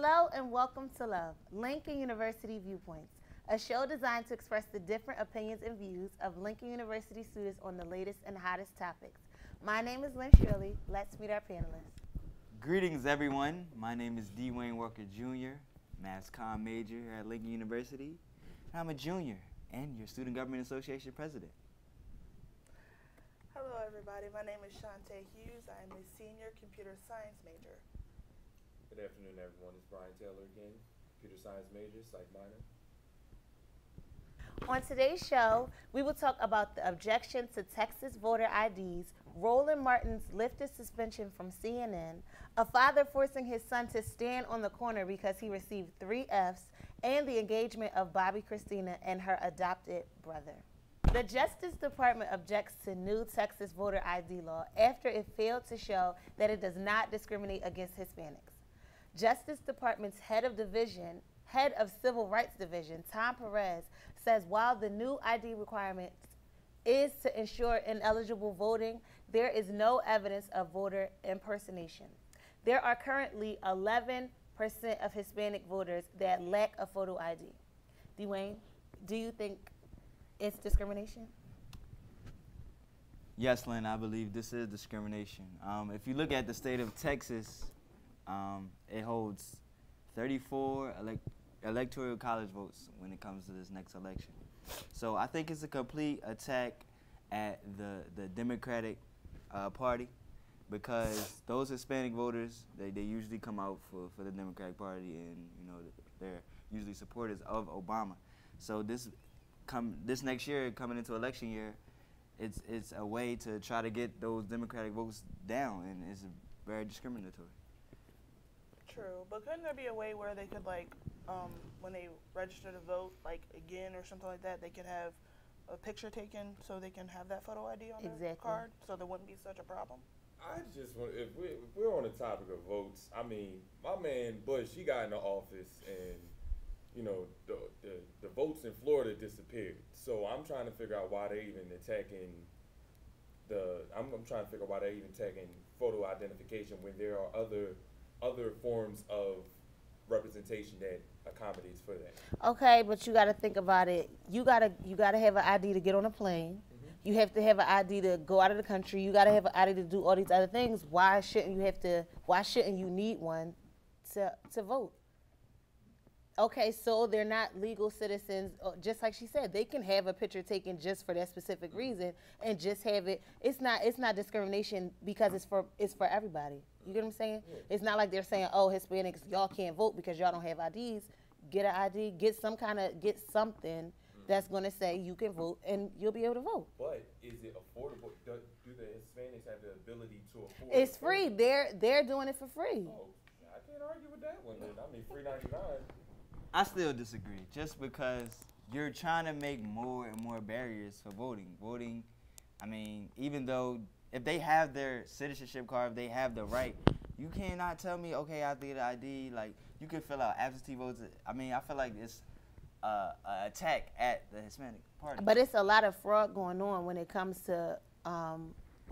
Hello and welcome to Love, Lincoln University Viewpoints, a show designed to express the different opinions and views of Lincoln University students on the latest and hottest topics. My name is Lynn Shirley. Let's meet our panelists. Greetings, everyone. My name is D. Wayne Walker Jr., Mass Comm major here at Lincoln University. I'm a junior and your Student Government Association president. Hello, everybody. My name is Shantae Hughes. I am a senior computer science major. Good afternoon, everyone. It's Brian Taylor again, computer science major, psych minor. On today's show, we will talk about the objection to Texas voter IDs, Roland Martin's lifted suspension from CNN, a father forcing his son to stand on the corner because he received 3 Fs, and the engagement of Bobby Christina and her adopted brother. The Justice Department objects to new Texas voter ID law after it failed to show that it does not discriminate against Hispanics. Justice Department's head of Civil Rights Division, Tom Perez, says while the new ID requirement is to ensure ineligible voting, there is no evidence of voter impersonation. There are currently 11% of Hispanic voters that lack a photo ID. Dwayne, do you think it's discrimination? Yes, Lynn, I believe this is discrimination. If you look at the state of Texas, it holds 34 electoral college votes when it comes to this next election. So I think it's a complete attack at the Democratic Party, because those Hispanic voters, they usually come out for the Democratic Party, and they're usually supporters of Obama. So this next year, coming into election year, it's a way to try to get those Democratic votes down, and it's very discriminatory. True, but couldn't there be a way where they could, like, when they register to vote, like again or something like that, they could have a picture taken so they can have that photo ID on their card, so there wouldn't be such a problem? I just want, if we're on the topic of votes, I mean, my man Bush, he got in the office and, the votes in Florida disappeared. So I'm trying to figure out why they even attacking I'm trying to figure out why they even attacking photo identification when there are other forms of representation that accommodates for that. Okay, but you got to think about it. You gotta have an ID to get on a plane. Mm-hmm. You have to have an ID to go out of the country. You got to have an ID to do all these other things. Why shouldn't you need one to vote? Okay, so they're not legal citizens. Just like she said, they can have a picture taken just for that specific reason and just have it. It's not discrimination because it's for everybody. You get what I'm saying? Yeah. It's not like they're saying, oh, Hispanics, y'all can't vote because y'all don't have IDs. Get an ID, get something that's going to say you can vote and you'll be able to vote. But is it affordable? Do the Hispanics have the ability to afford it? It's free. They're doing it for free. Oh, I can't argue with that one. I mean, $3.99. I still disagree, just because you're trying to make more and more barriers for voting. I mean, even though if they have their citizenship card, if they have the right, you cannot tell me, okay, I have to get an ID. Like, you can fill out absentee votes. I mean, I feel like it's an attack at the Hispanic Party. But it's a lot of fraud going on when it comes to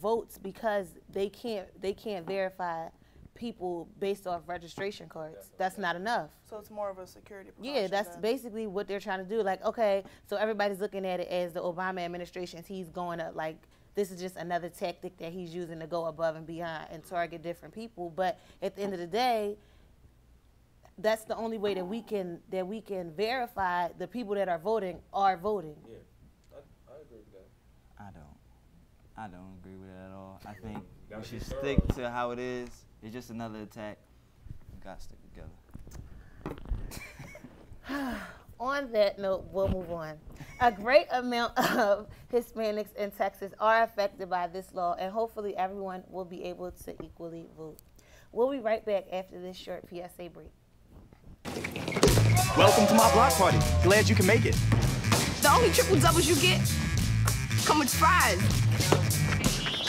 votes, because they can't verify people based off registration cards. That's not enough. So it's more of a security precaution. Yeah, that's basically what they're trying to do. Like, okay, so everybody's looking at it as the Obama administration. He's going to, like, this is just another tactic that he's using to go above and beyond and target different people. But at the end of the day, that's the only way that we can verify the people that are voting are voting. Yeah, I agree with that. I don't agree with it at all. I think we should stick to how it is. It's just another attack. We got to stick together. On that note, we'll move on. A great amount of Hispanics in Texas are affected by this law, and hopefully everyone will be able to equally vote. We'll be right back after this short PSA break. Welcome to my block party. Glad you can make it. The only triple doubles you get come with fries.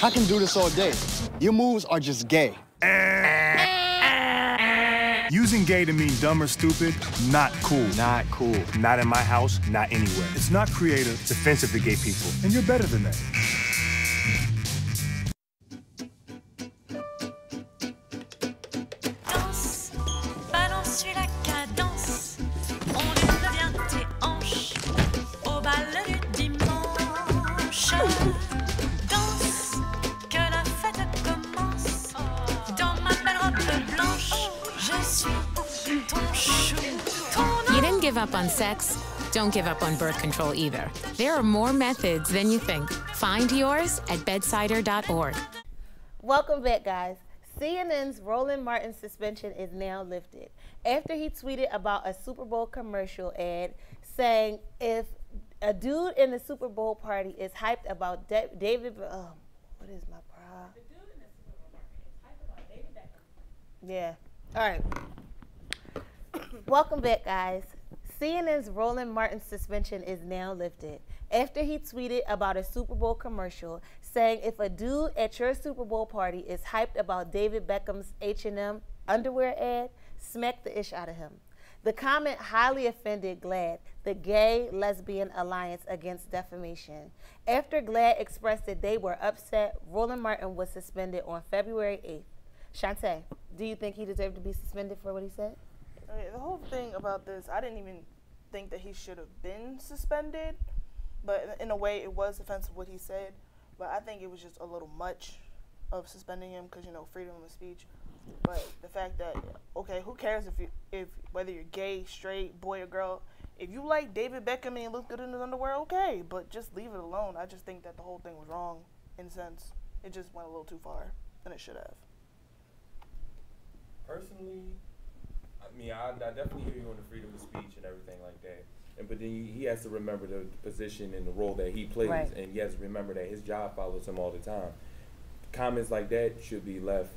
I can do this all day. Your moves are just gay. Using gay to mean dumb or stupid, not cool. Not cool. Not in my house, not anywhere. It's not creative, it's offensive to gay people, and you're better than that. Danse, balance up on sex, don't give up on birth control either. There are more methods than you think. Find yours at bedsider.org. Welcome back, guys. CNN's Roland Martin suspension is now lifted after he tweeted about a Super Bowl commercial ad saying if a dude in the Super Bowl party is hyped about David, what is my problem? The dude in the Super Bowl party is hyped about David Beckham. Yeah. All right. Welcome back, guys. CNN's Roland Martin suspension is now lifted after he tweeted about a Super Bowl commercial saying if a dude at your Super Bowl party is hyped about David Beckham's H&M underwear ad, smack the ish out of him. The comment highly offended GLAAD, the Gay Lesbian Alliance Against Defamation. After GLAAD expressed that they were upset, Roland Martin was suspended on February 8th. Shantae, do you think he deserved to be suspended for what he said? Okay, the whole thing about this, I didn't even think that he should have been suspended, but in a way it was offensive what he said, but I think it was just a little much of suspending him because, you know, freedom of speech. But the fact that, okay, who cares if whether you're gay, straight, boy or girl, if you like David Beckham and you look good in his underwear, okay, but just leave it alone. I just think that the whole thing was wrong in a sense. It just went a little too far than it should have. Personally, I mean, I definitely hear you on the freedom of speech and everything like that. But then he has to remember the position and the role that he plays, right. And he has to remember that his job follows him all the time. Comments like that should be left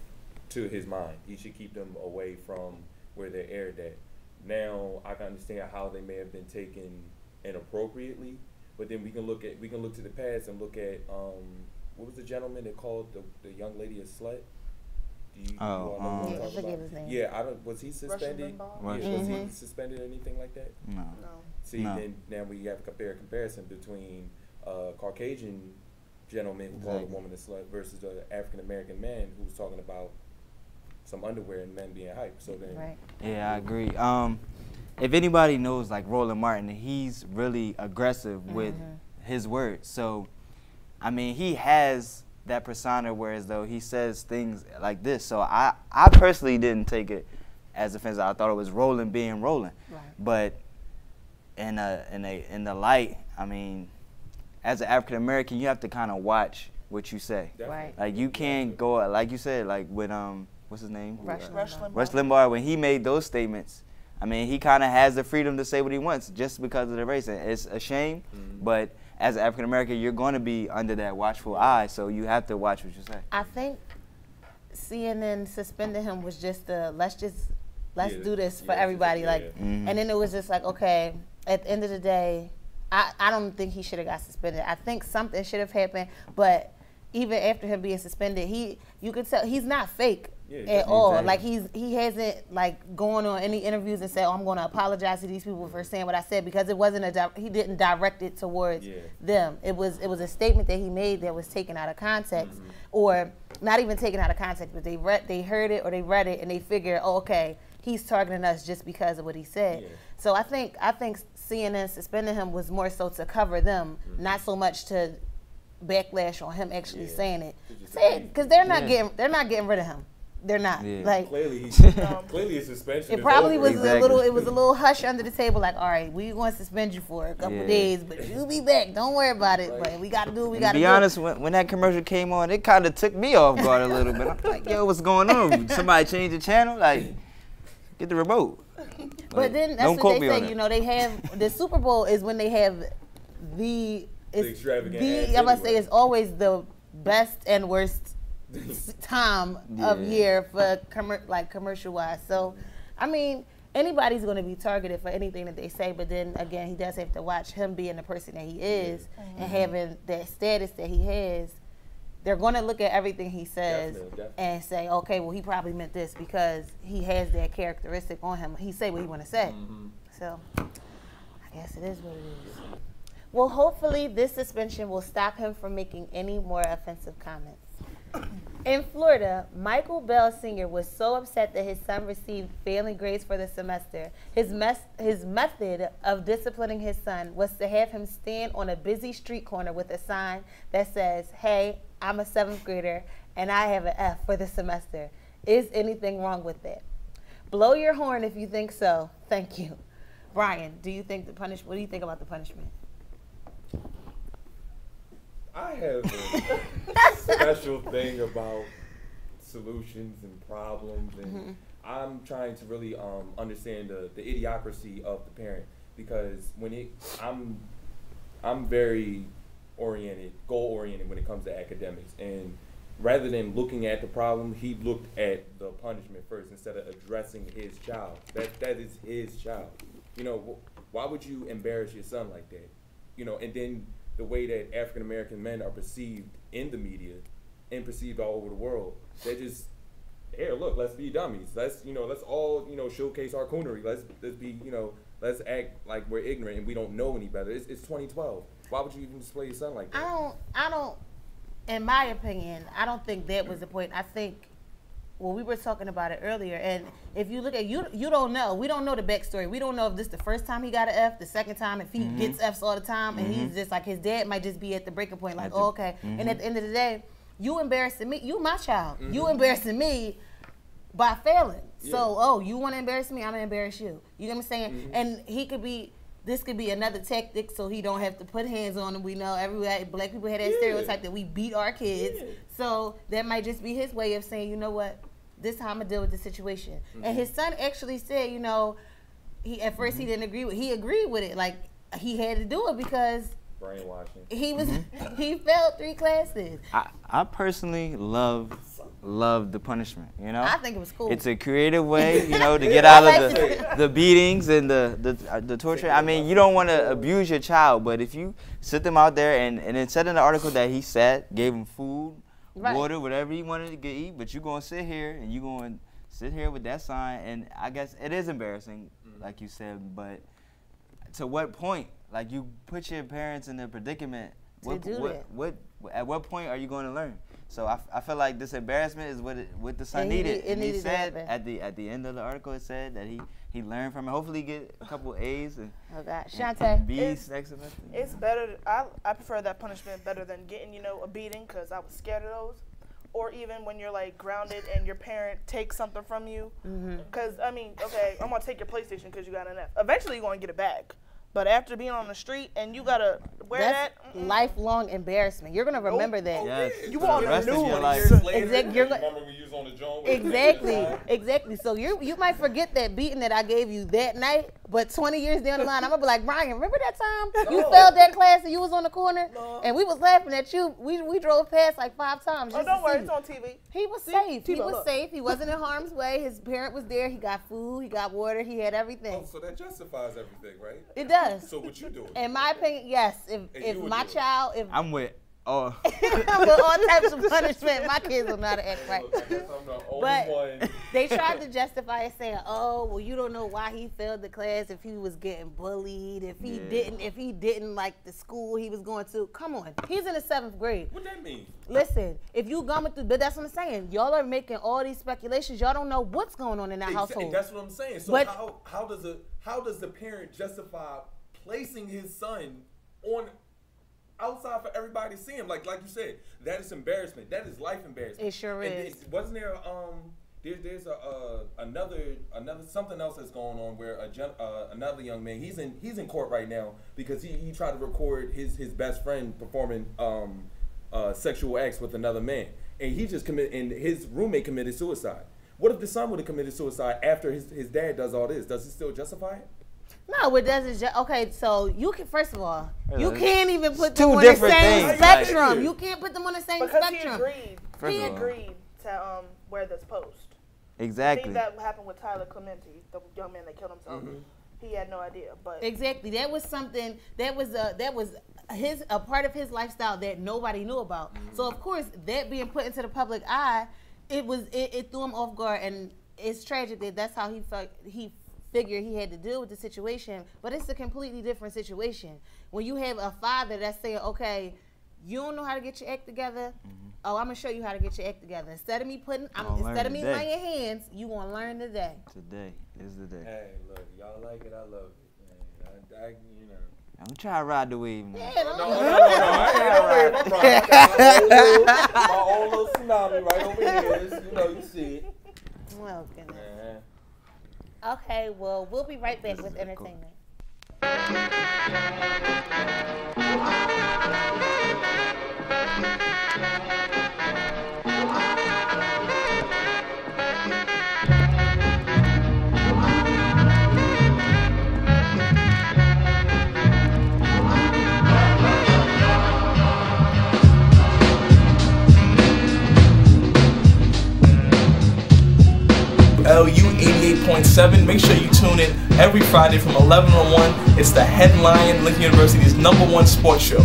to his mind. He should keep them away from where they're aired at. Now, I can understand how they may have been taken inappropriately, but then we can look to the past and look at what was the gentleman that called the young lady a slut? I forget his name. Yeah, was he suspended? Was he suspended or anything like that? No. See, then now we have to compare a comparison between a Caucasian gentleman who called a woman a slut versus an African American man who was talking about some underwear and men being hyped. So then, yeah, I agree. If anybody knows like Roland Martin, he's really aggressive with his words. So, I mean, he has that persona whereas though he says things like this. So I personally didn't take it as offensive. I thought it was Roland being Roland. Right. But in the light, I mean, as an African American, you have to kind of watch what you say. Right. Like you can't go like you said, like with what's his name? Rush Limbaugh. Rush Limbaugh, when he made those statements, I mean, he kind of has the freedom to say what he wants just because of the race. And it's a shame, but as an African American, you're going to be under that watchful eye, so you have to watch what you say. I think CNN suspended him was just let's do this for everybody, and then it was just like, okay, at the end of the day, I don't think he should have got suspended. I think something should have happened, but even after him being suspended, you could tell he's not fake at all. Exactly. Like he hasn't like gone on any interviews and said, "Oh, I'm going to apologize to these people for saying what I said," because it wasn't he didn't direct it towards them. It was a statement that he made that was taken out of context, or not even taken out of context, but they heard it or they read it and they figured, oh, okay, he's targeting us just because of what he said. Yeah. So I think CNN suspending him was more so to cover them, not so much to backlash on him actually saying it. Say it, because they're not getting rid of him. They're not. Yeah. Like clearly his suspension. It probably was a little hush under the table. Like, all right, we're going to suspend you for a couple days, but you'll be back. Don't worry about it. But we got to do what we got to do. To be honest, when that commercial came on, it kind of took me off guard a little bit. I'm like, yo, what's going on? Somebody changed the channel? Like, get the remote. But then that's what they say. You know, they have the Super Bowl is when they have the extravagant. I must say it's always the best and worst time of year for commercial wise. So, I mean, anybody's going to be targeted for anything that they say. But then again, he does have to watch him being the person that he is and having that status that he has. They're going to look at everything he says and say, okay, well, he probably meant this because he has that characteristic on him. He say what he want to say. So, I guess it is what it is. Well, hopefully this suspension will stop him from making any more offensive comments. In Florida, Michael Bell Sr. was so upset that his son received failing grades for the semester. His method of disciplining his son was to have him stand on a busy street corner with a sign that says, "Hey, I'm a 7th grader and I have an F for the semester. Is anything wrong with it? Blow your horn if you think so. Thank you." Brian, do you think what do you think about the punishment? I have a special thing about solutions and problems, and I'm trying to really understand the idiocracy of the parent, because I'm very goal oriented when it comes to academics, and rather than looking at the problem, he looked at the punishment first instead of addressing his child. That is his child. You know, why would you embarrass your son like that? You know, and then the way that African American men are perceived in the media and perceived all over the world, they're just, here, look, let's be dummies. Let's all, showcase our coonery. Let's be, let's act like we're ignorant and we don't know any better. It's 2012. Why would you even display your son like that? I don't, in my opinion, I don't think that was the point. I think, well, we were talking about it earlier, and if you look at, you don't know. We don't know the backstory. We don't know if this is the first time he got an F, the second time, if he gets Fs all the time, and he's just like, his dad might just be at the breaking point, like, oh, okay. And at the end of the day, you embarrassing me. You my child. You embarrassing me by failing. Yeah. So, you want to embarrass me? I'm going to embarrass you. You know what I'm saying? And this could be another tactic so he don't have to put hands on him. We know everywhere black people have that stereotype that we beat our kids. So that might just be his way of saying, you know what, this is how I'm going to deal with the situation. And his son actually said, he at first he didn't agree with he agreed with it. Like, he had to do it because brainwashing. He was he failed 3 classes. I personally love the punishment, I think it was cool. It's a creative way, to get out of the beatings and the torture. I mean, you don't want to abuse your child, but if you sit them out there and it said in the article that he gave him food, water, whatever he wanted to eat, but you're going to sit here and you're going to sit here with that sign, and I guess it is embarrassing, like you said, but to what point? Like, you put your parents in a predicament. At what point are you going to learn? So I feel like this embarrassment is what the son needed. And he said at the end of the article, it said that he learned from it. Hopefully, he get a couple A's and B's next semester. It's better. I prefer that punishment better than getting a beating, because I was scared of those. Or even when you're like grounded and your parent takes something from you. Because I mean, okay, I'm gonna take your PlayStation because you got an F. Eventually, you're gonna get it back. But after being on the street and you gotta wear that's lifelong embarrassment. You're gonna remember that. Yes. You on the news. Exactly. Remember when you was on the joint? Exactly. So you might forget that beating that I gave you that night, but 20 years down the line, I'm gonna be like, Brian, remember that time you failed that class and you was on the corner and we was laughing at you. We drove past like 5 times. Oh, don't worry, it's on TV. He was safe. He was safe. He wasn't in harm's way. His parent was there. He got food. He got water. He had everything. Oh, so that justifies everything, right? It does. So what you doing? In my opinion, yes. If my child, I'm with. Oh. with all types of punishment, my kids will not act right. I guess I'm the only but one. They tried to justify it, saying, "Oh, well, you don't know why he failed the class. If he was getting bullied, if he didn't like the school he was going to. Come on, he's in the 7th grade. What that mean? Listen, if you going through, but that's what I'm saying. Y'all are making all these speculations. Y'all don't know what's going on in that household. That's what I'm saying. So but, how does the parent justify placing his son on outside for everybody to see him? Like you said, that is embarrassment. That is life embarrassment. It sure is. Wasn't there there's another something else that's going on where another young man, he's in court right now because he tried to record his best friend performing sexual acts with another man, and his roommate committed suicide. What if the son would have committed suicide after his dad does all this? Does he still justify it? No, it doesn't. Okay, so you can, first of all, you can't even put them on the same spectrum. You can't put them on the same spectrum. Because he agreed to wear this post. Exactly. I think that happened with Tyler Clementi, the young man that killed himself. He had no idea, but exactly, that was something that was a part of his lifestyle that nobody knew about. So of course, that being put into the public eye, it threw him off guard, and it's tragic that that's how he felt. He figured he had to deal with the situation, but it's a completely different situation. When you have a father that's saying, okay, you don't know how to get your act together, oh, I'm gonna show you how to get your act together. Instead of me laying hands, you gonna learn today. Today is the day. Hey, look, y'all like it, I love it, man. I'm trying to ride the wave, man. Yeah, no, I ain't no wave. I'm riding. My own little tsunami right over here. You see it. Well, goodness. Okay, well, we'll be right back with entertainment. LU 88.7. Make sure you tune in every Friday from 11 to 1. It's the Headline, Lincoln University's #1 sports show.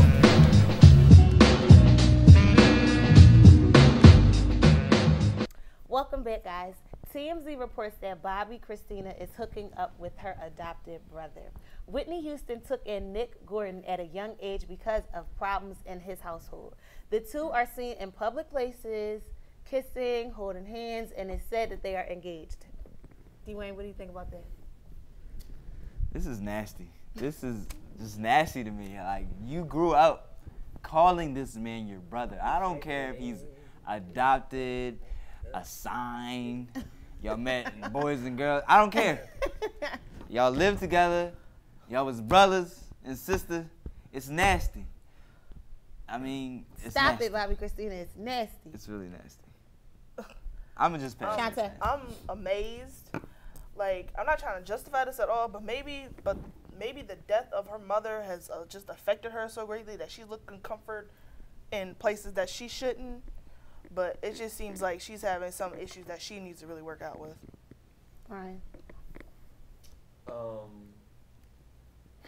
Welcome back, guys. TMZ reports that Bobbi Kristina is hooking up with her adopted brother. Whitney Houston took in Nick Gordon at a young age because of problems in his household. The two are seen in public places, kissing, holding hands, and it's said that they are engaged. Dwayne, what do you think about that? This is nasty. This is just nasty to me. Like, you grew up calling this man your brother. I don't care if he's adopted, assigned, y'all met boys and girls. I don't care. Y'all lived together. Y'all was brothers and sisters. It's nasty. I mean, it's Stop nasty. it, Bobbi Kristina. It's nasty. It's really nasty. I'm just pass. I'm amazed. Like, I'm not trying to justify this at all, but maybe the death of her mother has just affected her so greatly that she's looking comfort in places that she shouldn't. But it just seems like she's having some issues that she needs to really work out with. Ryan.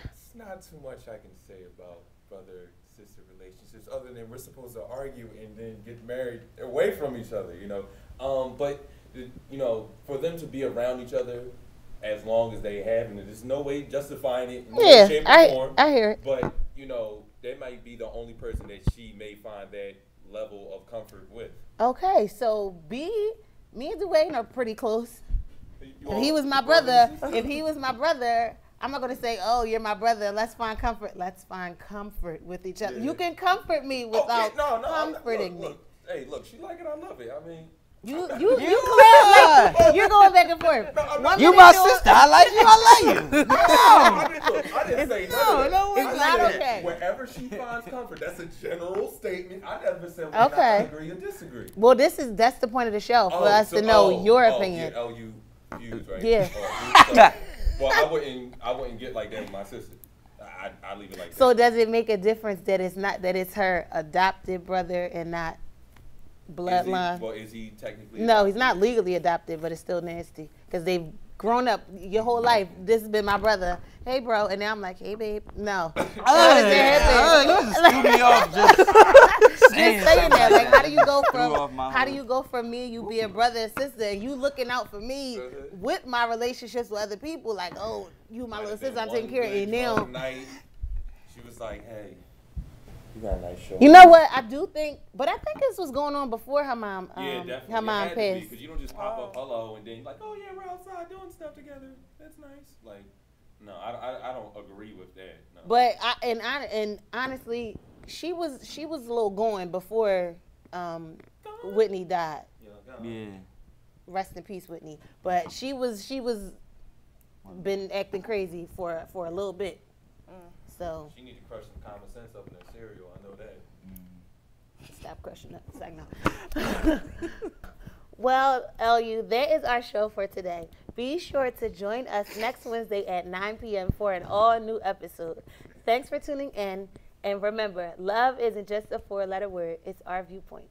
It's not too much I can say about brother-sister relationships other than we're supposed to argue and then get married away from each other, you know. But, you know, for them to be around each other as long as they have, and there's no way justifying it in no shape or form. I hear it. But, you know, they might be the only person that she may find that level of comfort with. Okay, so me and Dwayne are pretty close. If he was my brother, I'm not gonna say, "Oh, you're my brother. Let's find comfort." Let's find comfort with each other. Yeah. You can comfort me without comforting me. Hey, look, she like it. I love it. I mean. You're going back and forth. No, you my sister. I like you. I love you. I didn't say nothing. No, it's not okay. Wherever she finds comfort, that's a general statement. I never said we not agree or disagree. Well, that's the point of the show for us to know your opinion. Yeah, you views, right? Yeah. Well, I wouldn't get like that with my sister. I leave it like that. So does it make a difference that it's her adopted brother and not bloodline? Is he technically? No, he's not legally adopted, but it's still nasty because they've grown up your whole life. This has been my brother. Hey, bro, and now I'm like, hey, babe. No. You just threw me off just saying that. Like, how do you go from me, you being brother and sister, and you looking out for me with my relationships with other people? Like, oh, you my little sister, I'm taking care of you now. She was like, hey. You got a nice show. You know what? I think this was going on before her mom. Definitely. Her mom passed. Because you don't just pop up hello and then you're like, oh yeah, we're outside doing stuff together. That's nice. Like, no, I don't agree with that. No. But honestly, she was a little going before Whitney died. Yeah. Rest in peace, Whitney. But she was been acting crazy for a little bit. So she need to crush some common sense up in her cereal. I know that. Stop crushing that. It's like, no. Well, LU, that is our show for today. Be sure to join us next Wednesday at 9 p.m. for an all-new episode. Thanks for tuning in. And remember, love isn't just a 4-letter word. It's our viewpoint.